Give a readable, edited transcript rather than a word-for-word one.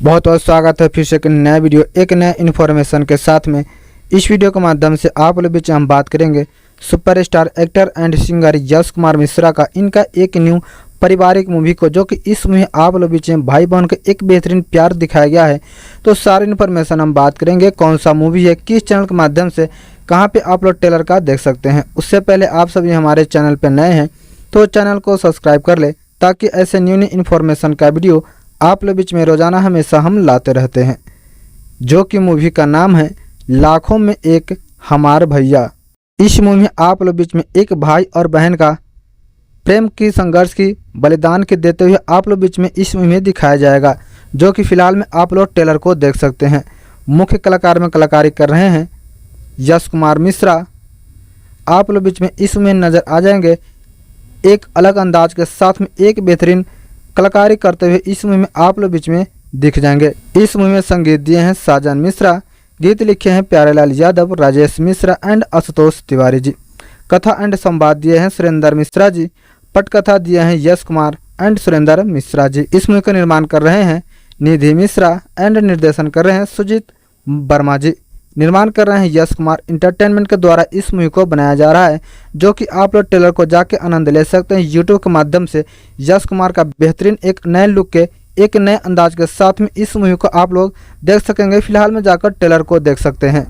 बहुत बहुत स्वागत है फिर से एक नया वीडियो एक नया इन्फॉर्मेशन के साथ में। इस वीडियो के माध्यम से आप लोग बीच हम बात करेंगे superstar actor and singer Yash Kumar Mishra का इनका एक न्यू पारिवारिक मूवी को, जो कि इस मूवी आप लोग बीच में भाई बहन का एक बेहतरीन प्यार दिखाया गया है। तो सारी इन्फॉर्मेशन हम बात करेंगे, कौन सा मूवी है, किस चैनल के माध्यम से, कहाँ पे आप लोग ट्रेलर का देख सकते हैं। उससे पहले आप सभी हमारे चैनल पर नए हैं तो चैनल को सब्सक्राइब कर ले, ताकि ऐसे न्यू न्यू इन्फॉर्मेशन का वीडियो आप लोग बीच में रोजाना हमेशा हम लाते रहते हैं। जो कि मूवी का नाम है लाखों में एक हमार भैया। इस मूवी में आप लोग बीच में एक भाई और बहन का प्रेम की संघर्ष की बलिदान के देते हुए आप लोग बीच में इस मूवी में दिखाया जाएगा, जो कि फिलहाल में आप लोग ट्रेलर को देख सकते हैं। मुख्य कलाकार में कलाकारी कर रहे हैं यश कुमार मिश्रा। आप लोग बीच में इस मूवी में नजर आ जाएंगे एक अलग अंदाज के साथ में एक बेहतरीन कलाकारी करते हुए इस मूवी में आप लोग बीच में दिख जाएंगे। इस मूवी में संगीत दिए हैं साजन मिश्रा, गीत लिखे हैं प्यारेलाल यादव, राजेश मिश्रा एंड आशुतोष तिवारी जी। कथा एंड संवाद दिए हैं सुरेंद्र मिश्रा जी। पटकथा दिए हैं यश कुमार एंड सुरेंद्र मिश्रा जी। इस मूवी का निर्माण कर रहे हैं निधि मिश्रा एंड निर्देशन कर रहे हैं सुजीत वर्मा जी। निर्माण कर रहे हैं यश कुमार इंटरटेनमेंट के द्वारा इस मूवी को बनाया जा रहा है, जो कि आप लोग ट्रेलर को जाके आनंद ले सकते हैं यूट्यूब के माध्यम से। यश कुमार का बेहतरीन एक नए लुक के एक नए अंदाज के साथ में इस मूवी को आप लोग देख सकेंगे। फिलहाल में जाकर ट्रेलर को देख सकते हैं।